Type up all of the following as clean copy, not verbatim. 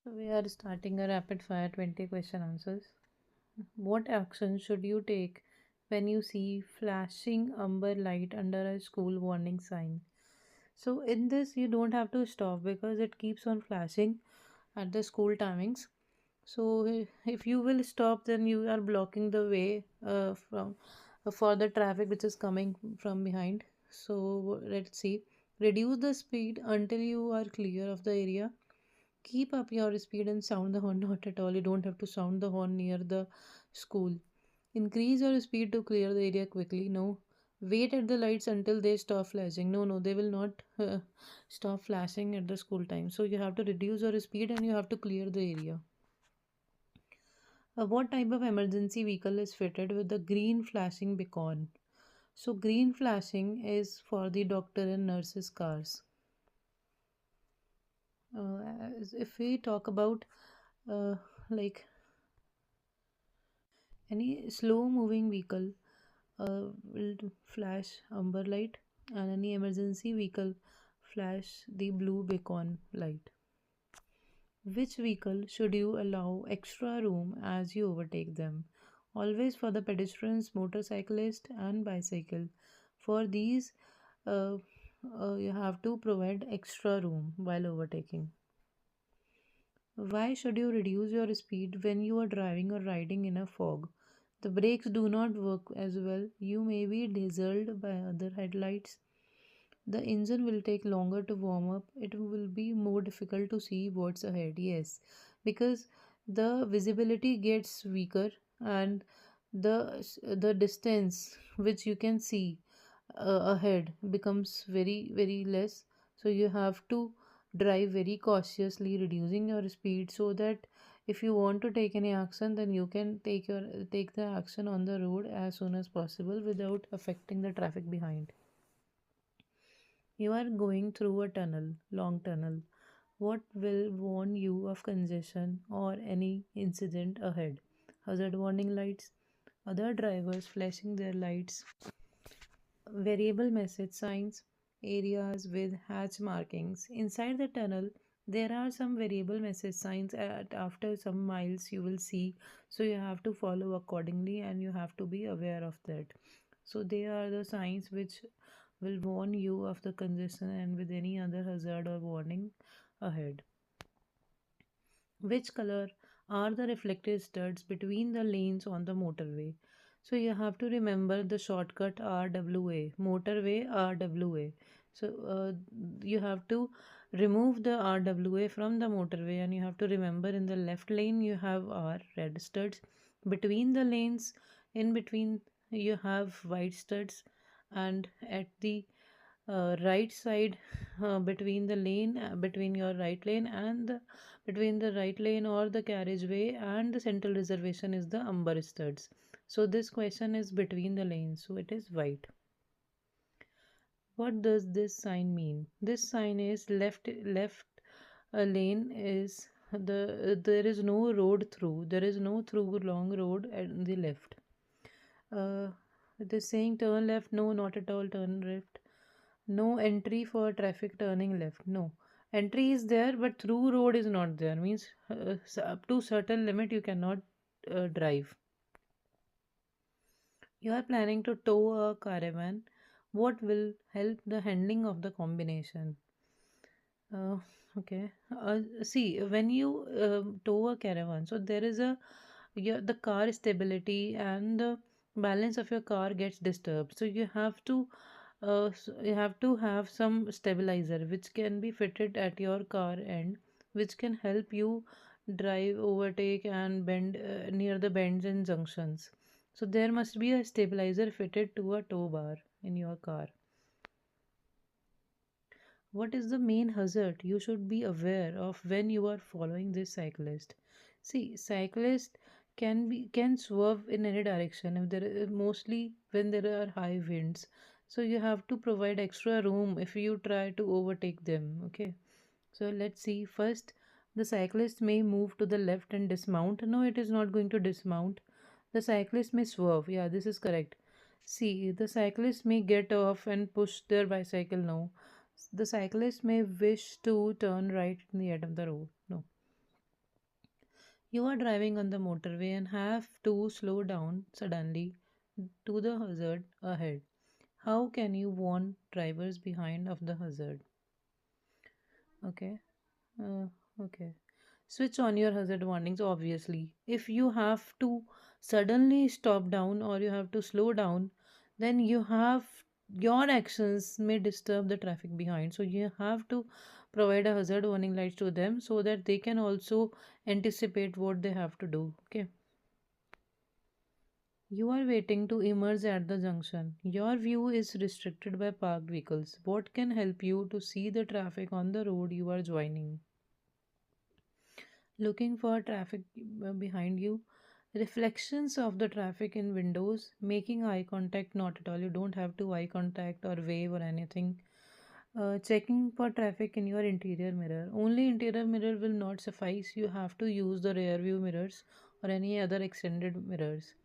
We are starting a rapid fire 20 question answers. What action should you take when you see flashing amber light under a school warning sign? So, in this, you don't have to stop because it keeps on flashing at the school timings. So, if you will stop, then you are blocking the way from for the traffic which is coming from behind. So, let's see. Reduce the speed until you are clear of the area. Keep up your speed and sound the horn. Not at all. You don't have to sound the horn near the school. Increase your speed to clear the area quickly. No. Wait at the lights until they stop flashing. No, no, they will not stop flashing at the school time. So you have to reduce your speed and you have to clear the area. What type of emergency vehicle is fitted with the green flashing beacon? So green flashing is for the doctor and nurses cars. If we talk about uh, like any slow moving vehicle will flash amber light, and any emergency vehicle flash the blue beacon light. Which vehicle should you allow extra room as you overtake them? Always for the pedestrians, motorcyclist, and bicycle. For these, uh, you have to provide extra room while overtaking. Why should you reduce your speed when you are driving or riding in a fog? The brakes do not work as well. You may be dazzled by other headlights. The engine will take longer to warm up. It will be more difficult to see what's ahead. Yes, because the visibility gets weaker and the distance which you can see ahead becomes very less. So you have to drive very cautiously, reducing your speed so that if you want to take any action, then you can take the action on the road as soon as possible without affecting the traffic behind. You are going through a tunnel, long tunnel. What will warn you of congestion or any incident ahead? Hazard warning lights, other drivers flashing their lights, variable message signs, areas with hatch markings. Inside the tunnel, there are some variable message signs at after some miles you will see. So you have to follow accordingly and you have to be aware of that. So they are the signs which will warn you of the congestion and with any other hazard or warning ahead. Which color are the reflective studs between the lanes on the motorway? So you have to remember the shortcut RWA, motorway RWA. So you have to remove the RWA from the motorway and you have to remember in the left lane you have R red studs. Between the lanes, in between you have white studs, and at the right side between the lane between your right lane and between the right lane or the carriageway and the central reservation is the amber studs. So this question is between the lanes, so it is white. What does this sign mean? This sign is left lane is there is no road through, there is no through long road at the left. uh, it is saying turn left, no, not at all, turn left. No entry for traffic turning left. No. Entry is there, but through road is not there. Means up to certain limit you cannot drive. You are planning to tow a caravan. What will help the handling of the combination? Uh, okay. See, when you tow a caravan, so there is the car stability and the balance of your car gets disturbed. So you have to have some stabilizer which can be fitted at your car end, which can help you drive, overtake, and bend near the bends and junctions. So there must be a stabilizer fitted to a tow bar in your car. What is the main hazard you should be aware of when you are following this cyclist? See, cyclist can swerve in any direction if mostly when there are high winds. So you have to provide extra room if you try to overtake them. Okay. So let's see. First, the cyclist may move to the left and dismount. No, it is not going to dismount. The cyclist may swerve. Yeah, this is correct. See, the cyclist may get off and push their bicycle. No, the cyclist may wish to turn right in the end of the road. No. You are driving on the motorway and have to slow down suddenly to the hazard ahead. How can you warn drivers behind of the hazard? Okay. Uh, okay. Switch on your hazard warnings, obviously. If you have to suddenly stop down or you have to slow down, then your actions may disturb the traffic behind. So you have to provide a hazard warning lights to them so that they can also anticipate what they have to do. Okay. You are waiting to emerge at the junction. Your view is restricted by parked vehicles. What can help you to see the traffic on the road you are joining? Looking for traffic behind you, reflections of the traffic in windows, making eye contact, not at all, you don't have to eye contact or wave or anything. Checking for traffic in your interior mirror, only interior mirror will not suffice, you have to use the rear view mirrors or any other extended mirrors.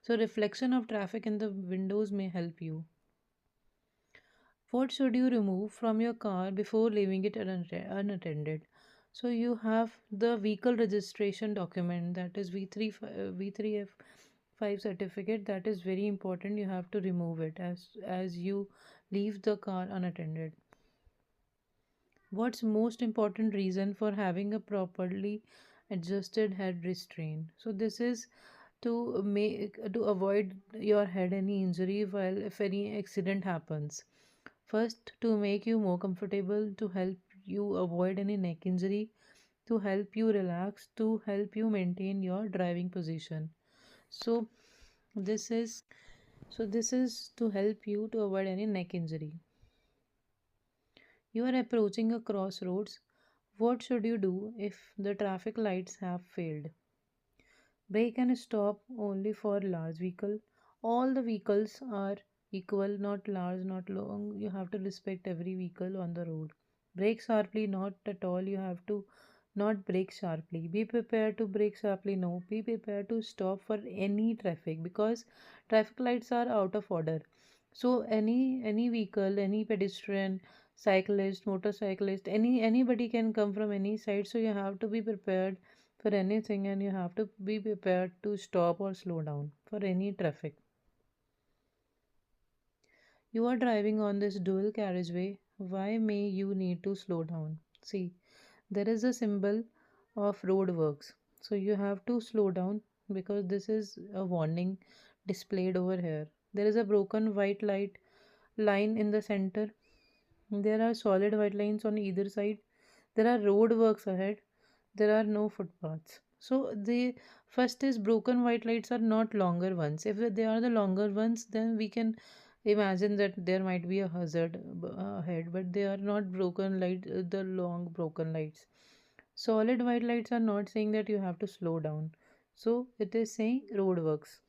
So reflection of traffic in the windows may help you. What should you remove from your car before leaving it unattended? So you have the vehicle registration document, that is V3F5 certificate, that is very important. You have to remove it as you leave the car unattended. What's most important reason for having a properly adjusted head restraint? So this is to avoid your head any injury while if any accident happens. First, to make you more comfortable, to help you avoid any neck injury, to help you relax, to help you maintain your driving position. So this is this is to help you to avoid any neck injury. You are approaching a crossroads. What should you do if the traffic lights have failed? Brake and stop only for large vehicle. All the vehicles are equal, not large, not long. You have to respect every vehicle on the road. Brake sharply, not at all. You have to not brake sharply. Be prepared to brake sharply. No, be prepared to stop for any traffic because traffic lights are out of order. So any vehicle, any pedestrian, cyclist, motorcyclist, anybody can come from any side. So you have to be prepared for anything and you have to be prepared to stop or slow down for any traffic. You are driving on this dual carriageway. Why may you need to slow down? See, there is a symbol of road works. So you have to slow down because this is a warning displayed over here. There is a broken white light line in the center. There are solid white lines on either side. There are road works ahead. There are no footpaths. So the first is broken white lights are not longer ones. If they are the longer ones, then we can imagine that there might be a hazard ahead, but they are not broken light, the long broken lights. Solid white lights are not saying that you have to slow down. So it is saying roadworks.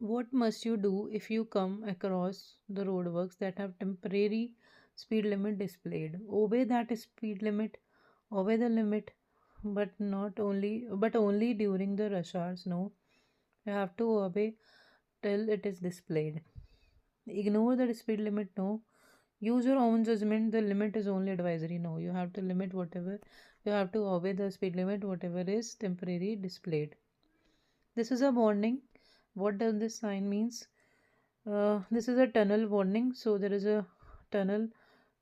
What must you do if you come across the roadworks that have temporary speed limit displayed? Obey that speed limit, obey the limit, but only during the rush hours. No, you have to obey till it is displayed. Ignore the speed limit. No, use your own judgment. The limit is only advisory. No, you have to limit whatever. You have to obey the speed limit, whatever is temporary displayed. This is a warning. What does this sign means? This is a tunnel warning. So there is a tunnel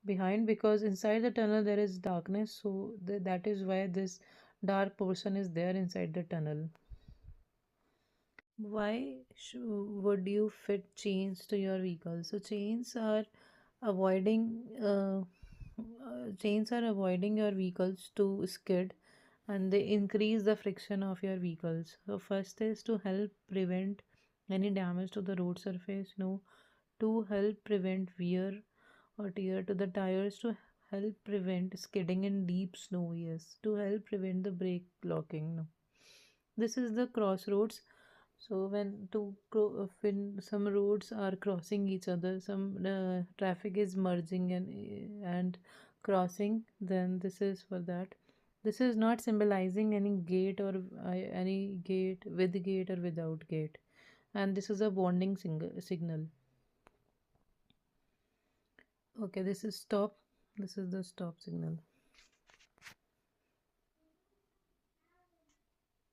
behind because inside the tunnel there is darkness. So that is why this dark portion is there inside the tunnel. Why would you fit chains to your vehicle? So avoiding chains are avoiding your vehicles to skid and they increase the friction of your vehicles. So first is to help prevent any damage to the road surface. No, to help prevent wear or tear to the tires, to help prevent skidding in deep snow. Yes, to help prevent the brake locking. No, this is the crossroads. So when some roads are crossing each other, some traffic is merging and crossing, then this is for that. This is not symbolizing any gate or any gate with gate or without gate, and this is a warning signal. Okay, this is stop. This is the stop signal.